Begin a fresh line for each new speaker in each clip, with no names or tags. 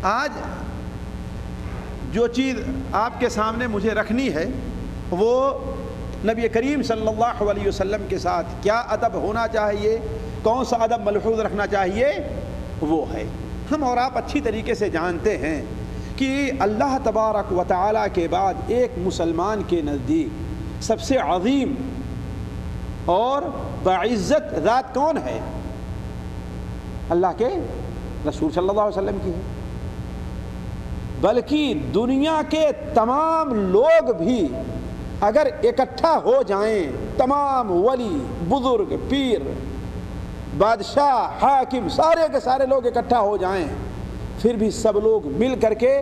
آج جو چیز آپ کے سامنے مجھے رکھنی ہے وہ نبی کریم صلی اللہ علیہ وسلم کے ساتھ کیا ادب ہونا چاہیے، کون سا ادب ملحوظ رکھنا چاہیے، وہ ہے۔ ہم اور آپ اچھی طریقے سے جانتے ہیں کہ اللہ تبارک و تعالیٰ کے بعد ایک مسلمان کے نزدیک سب سے عظیم اور باعزت ذات کون ہے؟ اللہ کے رسول صلی اللہ علیہ وسلم کی ہے، بلکہ دنیا کے تمام لوگ بھی اگر اکٹھا ہو جائیں، تمام ولی، بزرگ، پیر، بادشاہ، حاکم، سارے کے سارے لوگ اکٹھا ہو جائیں، پھر بھی سب لوگ مل کر کے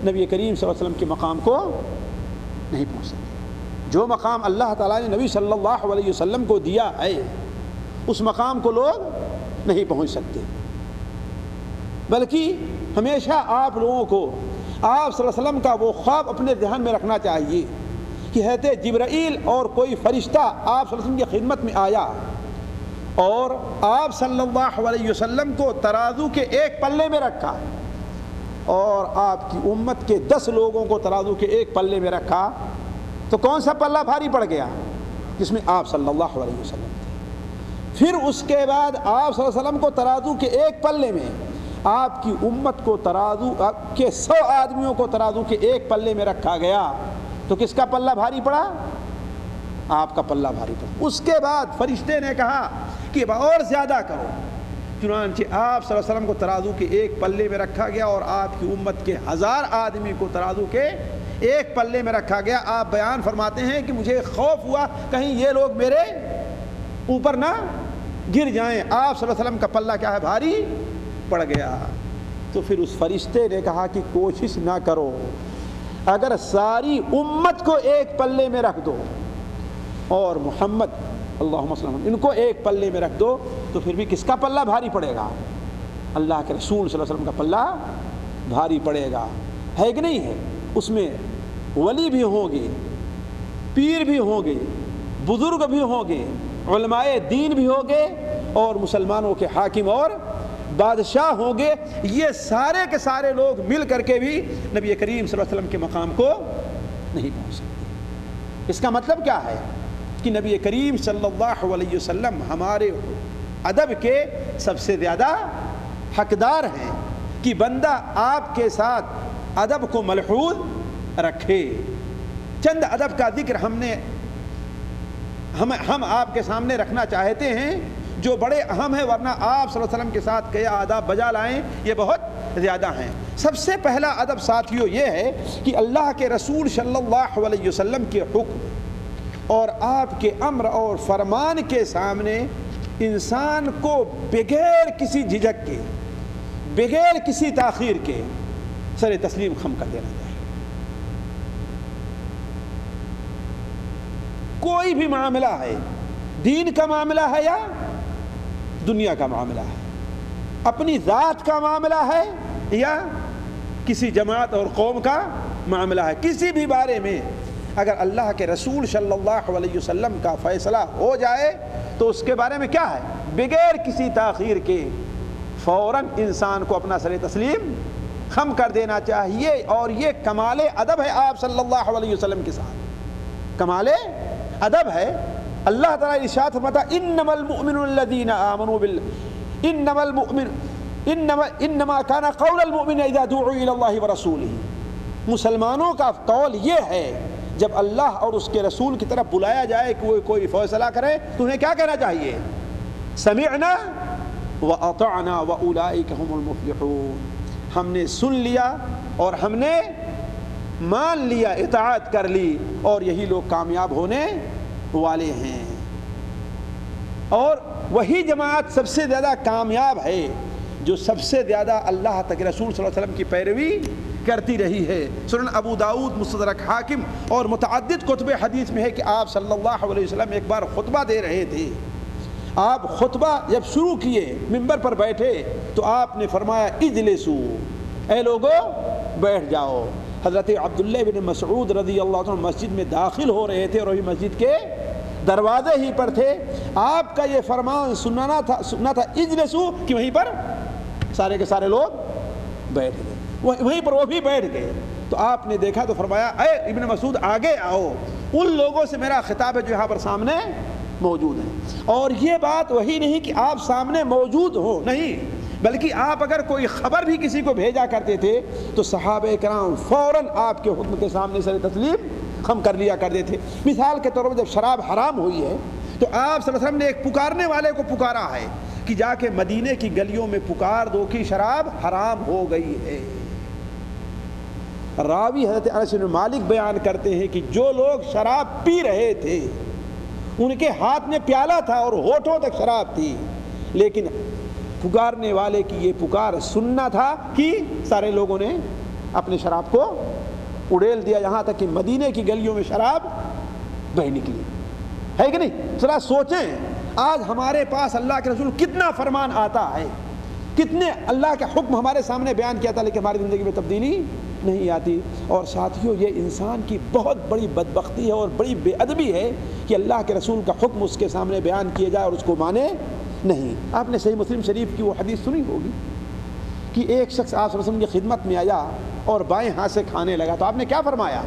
نبی کریم صلی اللہ علیہ وسلم کے مقام کو نہیں پہنچ سکتے۔ جو مقام اللہ تعالیٰ نے نبی صلی اللہ علیہ وسلم کو دیا ہے اس مقام کو لوگ نہیں پہنچ سکتے، بلکہ ہمیشہ آپ لوگوں کو آپ صلی اللہ علیہ وسلم کا وہ خواب اپنے ذہن میں رکھنا چاہیے کہ حضرت جبرائیل اور کوئی فرشتہ آپ صلی اللہ علیہ وسلم کی خدمت میں آیا اور آپ صلی اللہ علیہ وسلم کو ترازو کے ایک پلے میں رکھا اور آپ کی امت کے 10 لوگوں کو ترازو کے ایک پلے میں رکھا، تو کون سا پلہ بھاری پڑ گیا؟ جس میں آپ صلی اللہ علیہ وسلم تھے۔ پھر اس کے بعد آپ صلی اللہ علیہ وسلم کو ترازو کے ایک پلے میں، آپ کی امت کو ترازو کے 100 آدمیوں کو ترازو کے ایک پلے میں رکھا گیا، تو کس کا پلہ بھاری پڑا؟ آپ کا پلہ بھاری پڑا۔ اس کے بعد فرشتے نے کہا کہ اور زیادہ کرو، چنانچہ آپ صلی اللہ علیہ وسلم کو ترازو کے ایک پلے میں رکھا گیا اور آپ کی امت کے 1000 آدمی کو ترازو کے ایک پلے میں رکھا گیا۔ آپ بیان فرماتے ہیں کہ مجھے خوف ہوا کہیں یہ لوگ میرے اوپر نہ گر جائیں، آپ صلی اللہ علیہ وسلم کا پلہ کیا ہے؟ بھاری پڑ گیا۔ تو پھر اس فرشتے نے کہا کہ کوشش نہ کرو، اگر ساری امت کو ایک پلے میں رکھ دو اور محمد اللہم صلی اللہ علیہ وسلم ان کو ایک پلے میں رکھ دو، تو پھر بھی کس کا پلہ بھاری پڑے گا؟ اللہ کے رسول صلی اللہ علیہ وسلم کا پلہ بھاری پڑے گا، ہے کہ نہیں ہے؟ اس میں ولی بھی ہوں گے، پیر بھی ہوں گے، بزرگ بھی ہوں گے، علماء دین بھی ہوں گے، اور مسلمانوں کے حاکم اور بادشاہ ہوں گے۔ یہ سارے کے سارے لوگ مل کر کے بھی نبی کریم صلی اللہ علیہ وسلم کے مقام کو نہیں پہنچ سکتے۔ اس کا مطلب کیا ہے کہ نبی کریم صلی اللہ علیہ وسلم ہمارے ادب کے سب سے زیادہ حقدار ہیں کہ بندہ آپ کے ساتھ ادب کو ملحوظ رکھے۔ چند ادب کا ذکر ہم آپ کے سامنے رکھنا چاہتے ہیں جو بڑے اہم ہیں، ورنہ آپ صلی اللہ علیہ وسلم کے ساتھ کیا آداب بجا لائیں یہ بہت زیادہ ہیں۔ سب سے پہلا ادب ساتھیوں یہ ہے کہ اللہ کے رسول صلی اللہ علیہ وسلم کے حکم اور آپ کے امر اور فرمان کے سامنے انسان کو بغیر کسی جھجک کے، بغیر کسی تاخیر کے سر تسلیم خم کر دینا چاہیے۔ کوئی بھی معاملہ ہے، دین کا معاملہ ہے یا دنیا کا معاملہ ہے، اپنی ذات کا معاملہ ہے یا کسی جماعت اور قوم کا معاملہ ہے، کسی بھی بارے میں اگر اللہ کے رسول صلی اللہ علیہ وسلم کا فیصلہ ہو جائے تو اس کے بارے میں کیا ہے؟ بغیر کسی تاخیر کے فوراً انسان کو اپنا سر تسلیم خم کر دینا چاہیے، اور یہ کمال ادب ہے آپ صلی اللہ علیہ وسلم کے ساتھ، کمال ادب ہے۔ اللہ تعالیٰ ارشاد فرماتا انما المؤمنون الذین آمنوا انما کان قول المؤمن اذا دعوا الی اللہ ورسولہ، مسلمانوں کا قول یہ ہے جب اللہ اور اس کے رسول کی طرف بلایا جائے کہ وہ کوئی فیصلہ کرے تو انہیں کیا کہنا چاہیے؟ سمعنا واطعنا واولئک هم المفلحون، ہم نے سن لیا اور ہم نے مان لیا، اطاعت کر لی، اور یہی لوگ کامیاب ہونے والے ہیں۔ اور وہی جماعت سب سے زیادہ کامیاب ہے جو سب سے زیادہ اللہ تک رسول صلی اللہ علیہ وسلم کی پیروی کرتی رہی ہے۔ سنن ابو داؤد، مستدرک حاکم اور متعدد کتب حدیث میں ہے کہ آپ صلی اللہ علیہ وسلم ایک بار خطبہ دے رہے تھے۔ آپ خطبہ جب شروع کیے، ممبر پر بیٹھے، تو آپ نے فرمایا اجلسو، اے لوگو بیٹھ جاؤ۔ حضرت عبداللہ بن مسعود رضی اللہ عنہ مسجد میں داخل ہو رہے تھے اور وہی مسجد کے دروازے ہی پر تھے۔ آپ کا یہ فرمان سننا تھا اجلسو، کہ وہیں پر سارے کے سارے لوگ بیٹھ گئے۔ وہیں پر وہ بھی بیٹھ گئے. تو آپ نے دیکھا تو فرمایا اے ابن مسعود آگے آؤ, ان لوگوں سے میرا خطاب ہے جو یہاں پر سامنے موجود ہیں. اور یہ بات وہی نہیں کہ آپ سامنے موجود ہو, نہیں, بلکہ آپ اگر کوئی خبر بھی کسی کو بھیجا کرتے تھے تو صحابہ کرام فوراً آپ کے حکم کے سامنے سر تسلیم خم کر لیا کرتے تھے. مثال کے طور پر جب شراب حرام ہوئی ہے تو آپ صلی اللہ علیہ وسلم نے ایک پکارنے والے کو پکارا ہے کہ جا کے مدینے کی گلیوں میں پکار دو کہ شراب حرام ہو گئی ہے. راوی حضرت انس بن مالک بیان کرتے ہیں کہ جو لوگ شراب پی رہے تھے ان کے ہاتھ میں پیالہ تھا اور ہونٹوں تک شراب تھی, لیکن پکارنے والے کی یہ پکار سننا تھا کہ سارے لوگوں نے اپنے شراب کو اڑیل دیا, یہاں تک کہ مدینے کی گلیوں میں شراب بہہ نکلی. ہے کہ نہیں؟ ذرا سوچیں آج ہمارے پاس اللہ کے رسول کتنا فرمان آتا ہے, کتنے اللہ کے حکم ہمارے سامنے بیان کیا تھا, لیکن ہماری زندگی میں تبدیلی نہیں آتی. اور ساتھیوں یہ انسان کی بہت بڑی بدبختی ہے اور بڑی بے ادبی ہے کہ اللہ کے رسول کا حکم اس کے سامنے بیان کیا جائے اور اس کو مانے نہیں. آپ نے صحیح مسلم شریف کی وہ حدیث سنی ہوگی کہ ایک شخص آپ صلی اللہ علیہ وسلم کی خدمت میں آیا اور بائیں ہاتھ سے کھانے لگا, تو آپ نے کیا فرمایا؟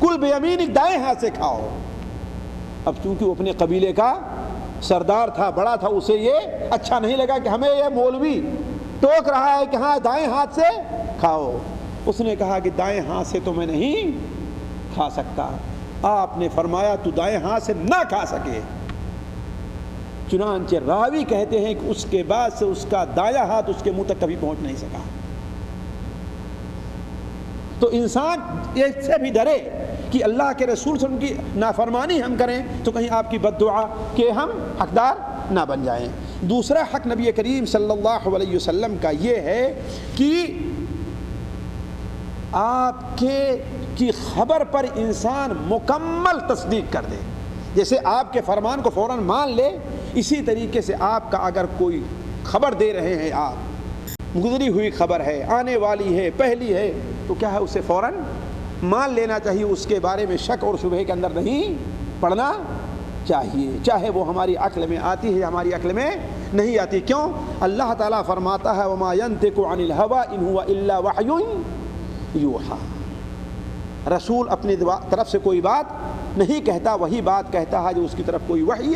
کل بیمینک, دائیں ہاتھ سے کھاؤ. اب چونکہ وہ اپنے قبیلے کا سردار تھا, بڑا تھا, اسے یہ اچھا نہیں لگا کہ ہمیں یہ مولوی ٹوک رہا ہے کہ ہاں دائیں ہاتھ سے کھاؤ. اس نے کہا کہ دائیں ہاتھ سے تو میں نہیں کھا سکتا. آپ نے فرمایا تو دائیں ہاتھ سے نہ کھا سکے. چنانچہ راوی کہتے ہیں کہ اس کے بعد سے اس کا دایاں ہاتھ اس کے منہ تک کبھی پہنچ نہیں سکا. تو انسان اس سے بھی ڈرے کہ اللہ کے رسول صلی اللہ علیہ وسلم کی نافرمانی ہم کریں تو کہیں آپ کی بد دعا کے ہم حقدار نہ بن جائیں. دوسرا حق نبی کریم صلی اللہ علیہ وسلم کا یہ ہے کہ آپ کی خبر پر انسان مکمل تصدیق کر دے. جیسے آپ کے فرمان کو فوراً مان لے, اسی طریقے سے آپ کا اگر کوئی خبر دے رہے ہیں, آپ گزری ہوئی خبر ہے, آنے والی ہے, پہلی ہے, تو کیا ہے اسے فوراً مان لینا چاہیے. اس کے بارے میں شک اور شبہے کے اندر نہیں پڑنا چاہیے, چاہے وہ ہماری عقل میں آتی ہے یا ہماری عقل میں نہیں آتی. کیوں؟ اللہ تعالیٰ فرماتا ہے وما ينطق عن الهوى ان هو الا وحی یوحی. رسول اپنی طرف سے کوئی بات نہیں کہتا, وہی بات کہتا ہے جو اس کی طرف کوئی وحی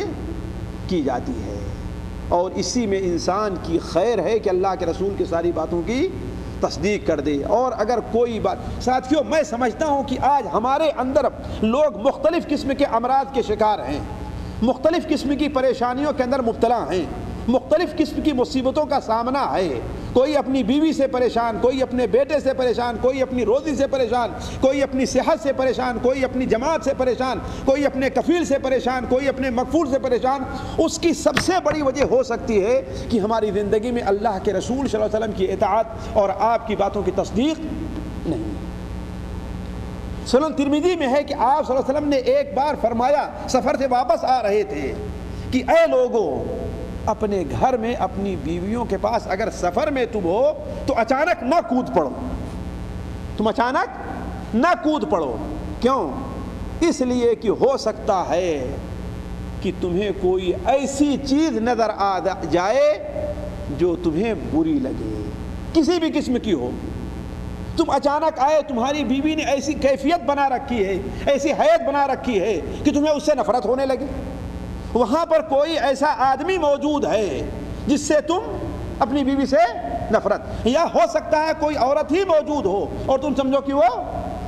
کی جاتی ہے. اور اسی میں انسان کی خیر ہے کہ اللہ کے رسول کی ساری باتوں کی تصدیق کر دے. اور اگر کوئی بات, ساتھیوں میں سمجھتا ہوں کہ آج ہمارے اندر لوگ مختلف قسم کے امراض کے شکار ہیں, مختلف قسم کی پریشانیوں کے اندر مبتلا ہیں, مختلف قسم کی مصیبتوں کا سامنا ہے. کوئی اپنی بیوی سے پریشان, کوئی اپنے بیٹے سے پریشان, کوئی اپنی روزی سے پریشان, کوئی اپنی صحت سے پریشان, کوئی اپنی جماعت سے پریشان, کوئی اپنے کفیل سے پریشان, کوئی اپنے مغفور سے پریشان. اس کی سب سے بڑی وجہ ہو سکتی ہے کہ ہماری زندگی میں اللہ کے رسول صلی اللہ علیہ وسلم کی اطاعت اور آپ کی باتوں کی تصدیق نہیں. سنن ترمذی میں ہے کہ آپ صلی اللہ علیہ وسلم نے ایک بار فرمایا, سفر سے واپس آ رہے تھے, کہ اے لوگوں, اپنے گھر میں اپنی بیویوں کے پاس اگر سفر میں تم ہو تو اچانک نہ کود پڑو. تم اچانک نہ کود پڑو. کیوں؟ اس لیے کہ ہو سکتا ہے کہ تمہیں کوئی ایسی چیز نظر آ جائے جو تمہیں بری لگے, کسی بھی قسم کی ہو. تم اچانک آئے, تمہاری بیوی نے ایسی کیفیت بنا رکھی ہے, ایسی حیت بنا رکھی ہے کہ تمہیں اس سے نفرت ہونے لگے. وہاں پر کوئی ایسا آدمی موجود ہے جس سے تم اپنی بیوی سے نفرت, یا ہو سکتا ہے کوئی عورت ہی موجود ہو اور تم سمجھو کہ وہ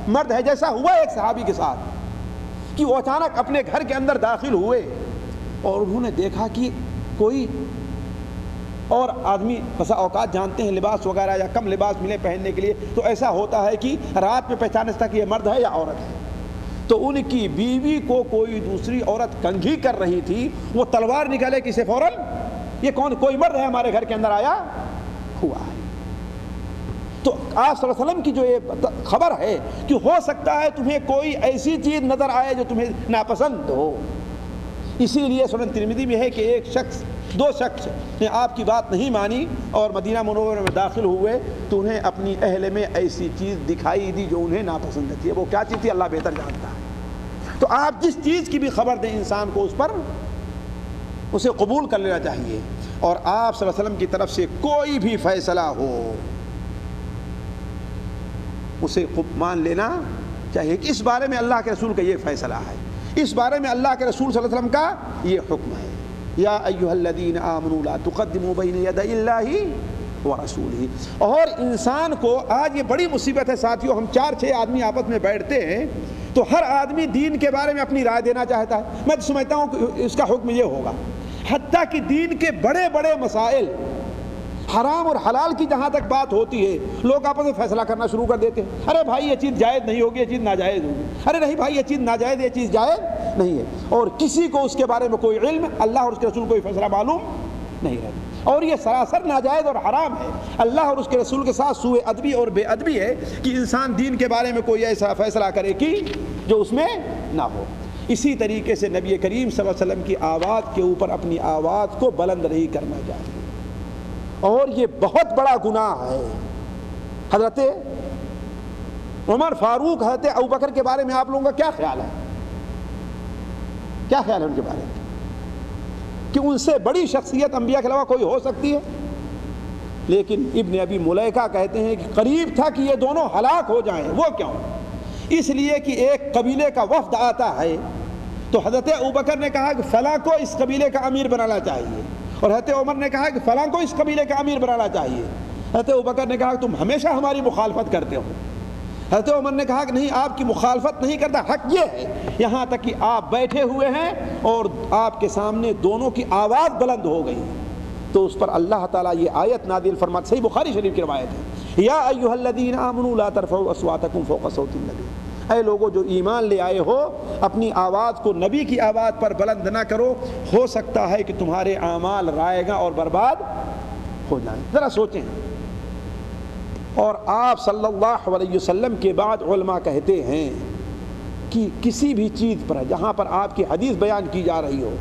مرد ہے. جیسا ہوا ایک صحابی کے ساتھ کہ وہ اچانک اپنے گھر کے اندر داخل ہوئے اور انہوں نے دیکھا کہ کوئی اور آدمی, بسا اوقات جانتے ہیں لباس وغیرہ یا کم لباس ملے پہننے کے لیے تو ایسا ہوتا ہے کہ رات میں پہچانے سکتا کہ یہ مرد ہے یا عورت ہے. تو ان کی بیوی کو کوئی دوسری عورت کنگھی کر رہی تھی, وہ تلوار نکالے کہ اسے فوراً یہ کون, کوئی مرد ہے ہمارے گھر کے اندر آیا ہوا ہے. تو آپ صلی اللہ علیہ وسلم کی جو یہ خبر ہے کہ ہو سکتا ہے تمہیں کوئی ایسی چیز نظر آئے جو تمہیں ناپسند ہو. اسی لیے سنن ترمذی میں ہے کہ ایک شخص, دو شخص نے آپ کی بات نہیں مانی اور مدینہ منورہ میں داخل ہوئے تو انہیں اپنی اہل میں ایسی چیز دکھائی دی جو انہیں ناپسند تھی. وہ کیا چیز تھی اللہ بہتر جانتا ہے. تو آپ جس چیز کی بھی خبر دیں انسان کو اس پر اسے قبول کر لینا چاہیے. اور آپ صلی اللہ علیہ وسلم کی طرف سے کوئی بھی فیصلہ ہو, اسے مان لینا چاہیے کہ اس بارے میں اللہ کے رسول کا یہ فیصلہ ہے، اس بارے میں اللہ کے رسول صلی اللہ علیہ وسلم کا یہ حکم ہے، یا ایھا الذین آمنوا لا تقدموا بین یدی اللہ ورسولہ۔ اور انسان کو آج یہ بڑی مصیبت ہے ساتھیوں، ہم 4-6 آدمی آپس میں بیٹھتے ہیں تو ہر آدمی دین کے بارے میں اپنی رائے دینا چاہتا ہے، میں سمجھتا ہوں کہ اس کا حکم یہ ہوگا، حتیٰ کہ دین کے بڑے بڑے مسائل حرام اور حلال کی جہاں تک بات ہوتی ہے لوگ آپس میں فیصلہ کرنا شروع کر دیتے ہیں، ارے بھائی یہ چیز جائز نہیں ہوگی، یہ چیز ناجائز ہوگی، ارے نہیں بھائی یہ چیز ناجائز، یہ چیز جائز نہیں ہے، اور کسی کو اس کے بارے میں کوئی علم، اللہ اور اس کے رسول کو کوئی فیصلہ معلوم نہیں رہتا، اور یہ سراسر ناجائز اور حرام ہے۔ اللہ اور اس کے رسول کے ساتھ سوء ادبی اور بے ادبی ہے کہ انسان دین کے بارے میں کوئی ایسا فیصلہ کرے کہ جو اس میں نہ ہو۔ اسی طریقے سے نبی کریم صلی اللہ علیہ وسلم کی آواز کے اوپر اپنی آواز کو بلند نہیں کرنا چاہیے، اور یہ بہت بڑا گناہ ہے۔ حضرت عمر فاروق، حضرت ابوبکر کے بارے میں آپ لوگوں کا کیا خیال ہے؟ کیا خیال ہے ان کے بارے میں؟ کہ ان سے بڑی شخصیت انبیاء کے علاوہ کوئی ہو سکتی ہے؟ لیکن ابن ابی ملیکہ کہتے ہیں کہ قریب تھا کہ یہ دونوں ہلاک ہو جائیں۔ وہ کیوں؟ اس لیے کہ ایک قبیلے کا وفد آتا ہے تو حضرت ابوبکر نے کہا کہ فلاں کو اس قبیلے کا امیر بنانا چاہیے، اور حضرت عمر نے کہا کہ فلاں کو اس قبیلے کا امیر بنانا چاہیے۔ حضرت ابوبکر نے کہا کہ تم ہمیشہ ہماری مخالفت کرتے ہو۔ حضرت عمر نے کہا کہ نہیں، آپ کی مخالفت نہیں کرتا، حق یہ ہے، یہاں تک کہ آپ بیٹھے ہوئے ہیں اور آپ کے سامنے دونوں کی آواز بلند ہو گئی، تو اس پر اللہ تعالیٰ یہ آیت نازل فرماتے، صحیح بخاری شریف کی روایت ہے، یا ایھا الذین آمنوا لا ترفعوا اصواتکم فوق صوت النبی، اے لوگوں جو ایمان لے آئے ہو اپنی آواز کو نبی کی آواز پر بلند نہ کرو، ہو سکتا ہے کہ تمہارے اعمال رائیگاں اور برباد ہو جائیں۔ ذرا سوچیں۔ اور آپ صلی اللہ علیہ وسلم کے بعد علماء کہتے ہیں کہ کسی بھی چیز پر جہاں پر آپ کی حدیث بیان کی جا رہی ہو،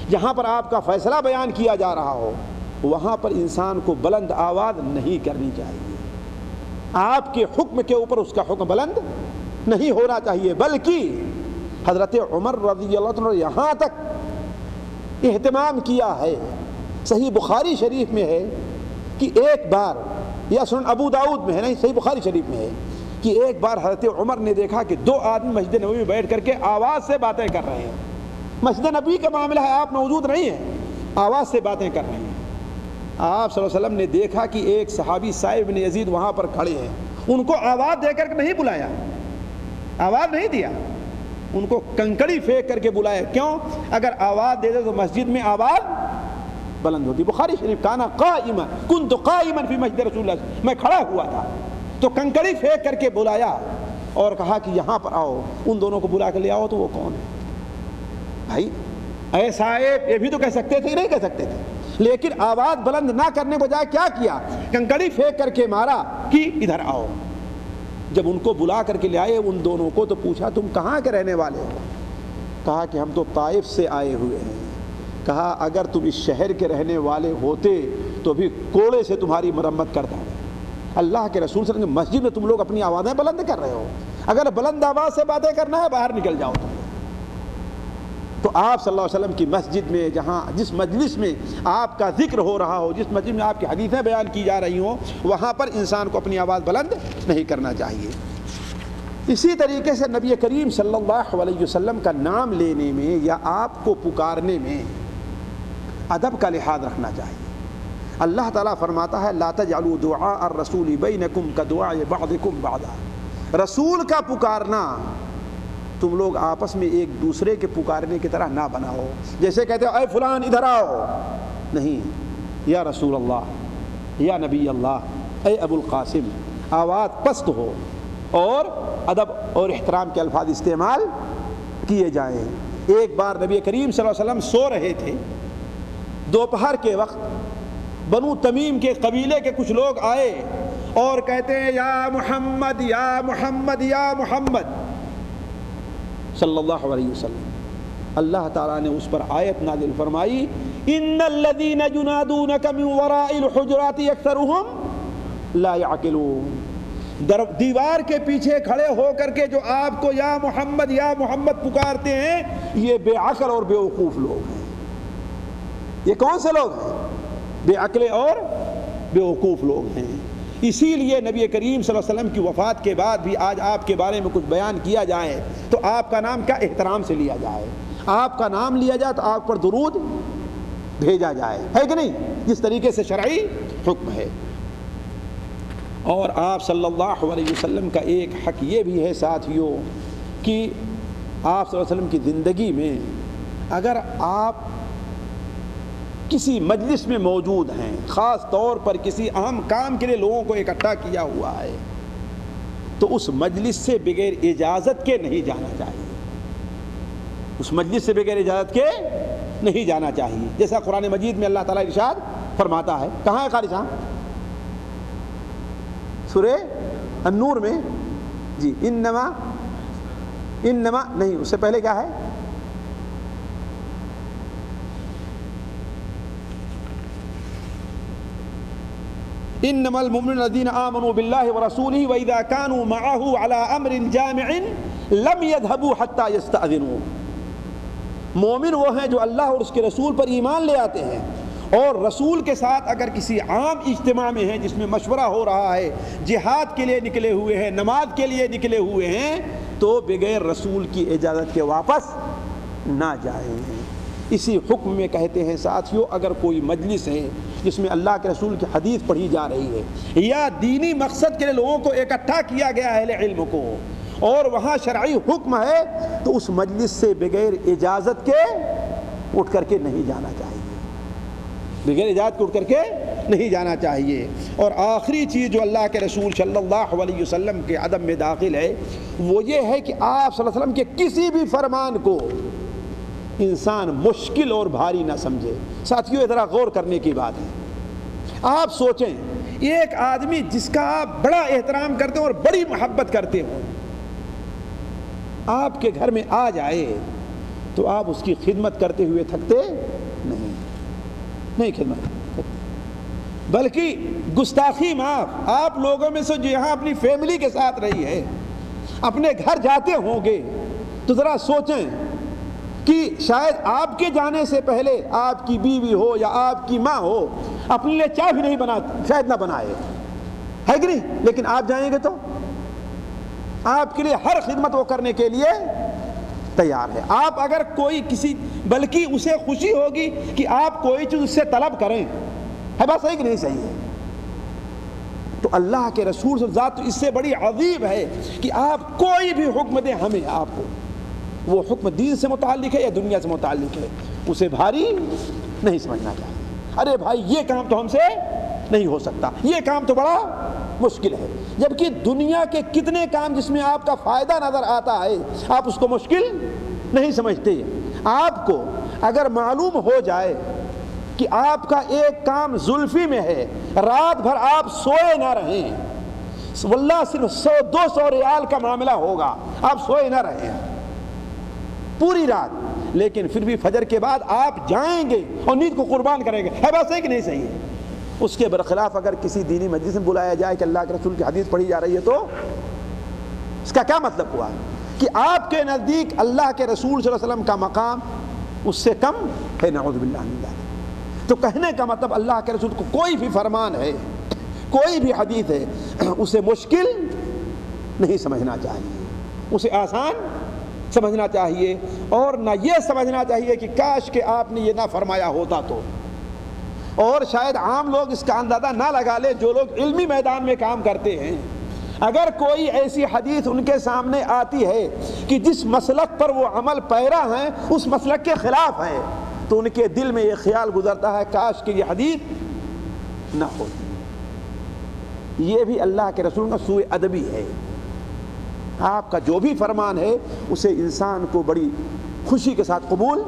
جہاں پر آپ کا فیصلہ بیان کیا جا رہا ہو، وہاں پر انسان کو بلند آواز نہیں کرنی چاہیے، آپ کے حکم کے اوپر اس کا حکم بلند نہیں ہونا چاہیے، بلکہ حضرت عمر رضی اللہ عنہ یہاں تک اہتمام کیا ہے، صحیح بخاری شریف میں ہے کہ ایک بار، یا سنن ابو داؤد میں ہے، نہیں صحیح بخاری شریف میں ہے کہ ایک بار حضرت عمر نے دیکھا کہ 2 آدمی مسجد نبوی میں بیٹھ کر کے آواز سے باتیں کر رہے ہیں، مسجد نبوی کا معاملہ ہے، آپ موجود نہیں ہیں، آواز سے باتیں کر رہے ہیں۔ آپ صلی اللہ علیہ وسلم نے دیکھا کہ ایک صحابی سعید بن یزید وہاں پر کھڑے ہیں، ان کو آواز دے کر کے نہیں بلایا، آواز نہیں دیا، ان کو کنکڑی پھینک کر کے بلایا۔ کیوں؟ اگر آواز دے دے تو مسجد میں آواز بلند ہوتی۔ بخاری شریف، کانا قائما کنت قائما فی مسجد رسول اللہ، میں کھڑا ہوا تھا تو کنکڑی پھینک کر کے بلایا اور کہا کہ یہاں پر آؤ، ان دونوں کو بلا کے لے آؤ۔ تو وہ کون ہے بھائی؟ اے صاحب، یہ بھی تو کہہ سکتے تھے، نہیں کہہ سکتے تھے، لیکن آواز بلند نہ کرنے بجائے کیا کیا؟ کنکڑی پھینک کر کے مارا کہ ادھر آؤ۔ جب ان کو بلا کر کے لے آئے ان دونوں کو تو پوچھا تم کہاں کے رہنے والے ہو؟ کہا کہ ہم تو طائف سے آئے ہوئے ہیں۔ کہا اگر تم اس شہر کے رہنے والے ہوتے تو بھی کوڑے سے تمہاری مرمت کرتا۔ اللہ کے رسول صلی اللہ علیہ وسلم مسجد میں تم لوگ اپنی آوازیں بلند کر رہے ہو، اگر بلند آواز سے باتیں کرنا ہے باہر نکل جاؤ تم۔ تو آپ صلی اللہ علیہ وسلم کی مسجد میں، جہاں جس مجلس میں آپ کا ذکر ہو رہا ہو، جس مسجد میں آپ کی حدیثیں بیان کی جا رہی ہوں، وہاں پر انسان کو اپنی آواز بلند نہیں کرنا چاہیے۔ اسی طریقے سے نبی کریم صلی اللہ علیہ وسلم کا نام لینے میں یا آپ کو پکارنے میں ادب کا لحاظ رکھنا چاہیے۔ اللہ تعالیٰ فرماتا ہے لا تجعلوا دعاء الرسول بینکم کدعاء بعضکم بعضا، رسول کا پکارنا تم لوگ آپس میں ایک دوسرے کے پکارنے کی طرح نہ بناؤ، جیسے کہتے ہو اے فلان ادھر آؤ، نہیں، یا رسول اللہ، یا نبی اللہ، اے ابو القاسم، آواز پست ہو اور ادب اور احترام کے الفاظ استعمال کیے جائیں۔ ایک بار نبی کریم صلی اللہ علیہ وسلم سو رہے تھے، دوپہر کے وقت بنو تمیم کے قبیلے کے کچھ لوگ آئے اور کہتے ہیں یا محمد یا محمد یا محمد صلی اللہ علیہ وسلم۔ اللہ تعالیٰ نے اس پر آیت نازل فرمائی ان الذین ینادونک من وراء الحجرات اکثرهم لا یعقلون، دیوار کے پیچھے کھڑے ہو کر کے جو آپ کو یا محمد پکارتے ہیں، یہ بے عقل اور بے وقوف لوگ ہیں۔ یہ کون سے لوگ ہیں؟ بے عقل اور بے وقوف لوگ ہیں۔ اسی لیے نبی کریم صلی اللہ علیہ وسلم کی وفات کے بعد بھی آج آپ کے بارے میں کچھ بیان کیا جائے تو آپ کا نام کیا احترام سے لیا جائے، آپ کا نام لیا جائے تو آپ پر درود بھیجا جائے، ہے کہ نہیں، جس طریقے سے شرعی حکم ہے۔ اور آپ صلی اللہ علیہ وسلم کا ایک حق یہ بھی ہے ساتھیوں کہ آپ صلی اللہ علیہ وسلم کی زندگی میں اگر آپ کسی مجلس میں موجود ہیں، خاص طور پر کسی اہم کام کے لیے لوگوں کو اکٹھا کیا ہوا ہے، تو اس مجلس سے بغیر اجازت کے نہیں جانا چاہیے، اس مجلس سے بغیر اجازت کے نہیں جانا چاہیے، جیسا قرآن مجید میں اللہ تعالیٰ ارشاد فرماتا ہے۔ کہاں ہے قاری صاحب؟ سورہ النور میں جی، انما نہیں، اس سے پہلے کیا ہے؟ انما المؤمنون الذين آمنوا بالله ورسوله واذا كانوا معه على امر جامع لم يذهبوا حتى يستأذنوا۔ مومن وہ ہیں جو اللہ اور اس کے رسول پر ایمان لے آتے ہیں، اور رسول کے ساتھ اگر کسی عام اجتماع میں ہیں جس میں مشورہ ہو رہا ہے، جہاد کے لیے نکلے ہوئے ہیں، نماز کے لیے نکلے ہوئے ہیں، تو بغیر رسول کی اجازت کے واپس نہ جائیں۔ اسی حکم میں کہتے ہیں ساتھیوں، اگر کوئی مجلس ہے جس میں اللہ کے رسول کی حدیث پڑھی جا رہی ہے یا دینی مقصد کے لیے لوگوں کو اکٹھا کیا گیا ہے، اہل علم کو، اور وہاں شرعی حکم ہے، تو اس مجلس سے بغیر اجازت کے اٹھ کر کے نہیں جانا چاہیے، بغیر اجازت کے اٹھ کر کے نہیں جانا چاہیے۔ اور آخری چیز جو اللہ کے رسول صلی اللہ علیہ وسلم کے ادب میں داخل ہے وہ یہ ہے کہ آپ صلی اللہ علیہ وسلم کے کسی بھی فرمان کو انسان مشکل اور بھاری نہ سمجھے۔ ساتھیوں ذرا غور کرنے کی بات ہے، آپ سوچیں ایک آدمی جس کا آپ بڑا احترام کرتے ہیں اور بڑی محبت کرتے ہوں، آپ کے گھر میں آ جائے تو آپ اس کی خدمت کرتے ہوئے تھکتے نہیں خدمت کرتے، بلکہ گستاخی معاف، آپ لوگوں میں سے جو یہاں اپنی فیملی کے ساتھ رہی ہے، اپنے گھر جاتے ہوں گے تو ذرا سوچیں کہ شاید آپ کے جانے سے پہلے آپ کی بیوی ہو یا آپ کی ماں ہو اپنے لیے چائے بھی نہیں بناتی، شاید نہ بنائے، ہے کہ نہیں، لیکن آپ جائیں گے تو آپ کے لیے ہر خدمت وہ کرنے کے لیے تیار ہے۔ آپ اگر کوئی کسی، بلکہ اسے خوشی ہوگی کہ آپ کوئی چیز اس سے طلب کریں، ہے بات صحیح کہ نہیں صحیح ہے؟ تو اللہ کے رسول صلی اللہ علیہ وسلم ذات اس سے بڑی عظیم ہے کہ آپ کوئی بھی حکم دیں ہمیں، آپ کو وہ حکم دین سے متعلق ہے یا دنیا سے متعلق ہے، اسے بھاری نہیں سمجھنا چاہیے۔ ارے بھائی یہ کام تو ہم سے نہیں ہو سکتا، یہ کام تو بڑا مشکل ہے، جبکہ دنیا کے کتنے کام جس میں آپ کا فائدہ نظر آتا ہے آپ اس کو مشکل نہیں سمجھتے۔ آپ کو اگر معلوم ہو جائے کہ آپ کا ایک کام زلفی میں ہے، رات بھر آپ سوئے نہ رہیں، واللہ صرف 100-200 ریال کا معاملہ ہوگا، آپ سوئے نہ رہیں پوری رات، لیکن پھر بھی فجر کے بعد آپ جائیں گے اور نیند کو قربان کریں گے، ہے بات صحیح کہ نہیں صحیح ہے؟ اس کے برخلاف اگر کسی دینی مجلس میں بلایا جائے کہ اللہ کے رسول کی حدیث پڑھی جا رہی ہے، تو اس کا کیا مطلب ہوا کہ آپ کے نزدیک اللہ کے رسول صلی اللہ علیہ وسلم کا مقام اس سے کم ہے، نعوذ باللہ من ذلک۔ تو کہنے کا مطلب اللہ کے رسول کو کوئی بھی فرمان ہے، کوئی بھی حدیث ہے، اسے مشکل نہیں سمجھنا چاہیے، اسے آسان سمجھنا چاہیے، اور نہ یہ سمجھنا چاہیے کہ کاش کہ آپ نے یہ نہ فرمایا ہوتا تو۔ اور شاید عام لوگ اس کا اندازہ نہ لگا لیں جو لوگ علمی میدان میں کام کرتے ہیں، اگر کوئی ایسی حدیث ان کے سامنے آتی ہے کہ جس مسلک پر وہ عمل پیرا ہیں اس مسلک کے خلاف ہے، تو ان کے دل میں یہ خیال گزرتا ہے کاش کہ یہ حدیث نہ ہوتی۔ یہ بھی اللہ کے رسول کا سوء ادبی ہے۔ آپ کا جو بھی فرمان ہے اسے انسان کو بڑی خوشی کے ساتھ قبول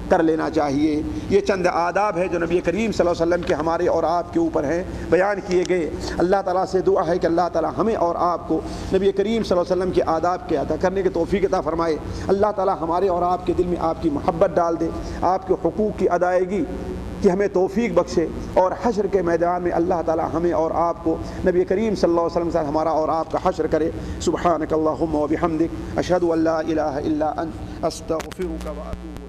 کر لینا چاہیے۔ یہ چند آداب ہے جو نبی کریم صلی اللہ علیہ وسلم کے ہمارے اور آپ کے اوپر ہیں، بیان کیے گئے۔ اللہ تعالیٰ سے دعا ہے کہ اللہ تعالیٰ ہمیں اور آپ کو نبی کریم صلی اللہ علیہ وسلم کے آداب کے ادا کرنے کی توفیق عطا فرمائے۔ اللہ تعالیٰ ہمارے اور آپ کے دل میں آپ کی محبت ڈال دے، آپ کے حقوق کی ادائیگی کہ ہمیں توفیق بخشے، اور حشر کے میدان میں اللہ تعالیٰ ہمیں اور آپ کو نبی کریم صلی اللہ علیہ وسلم سے ہمارا اور آپ کا حشر کرے۔ سبحانک اللہم و بحمدک، اشہد ان لا الہ الا انت، استغفرک و اتوب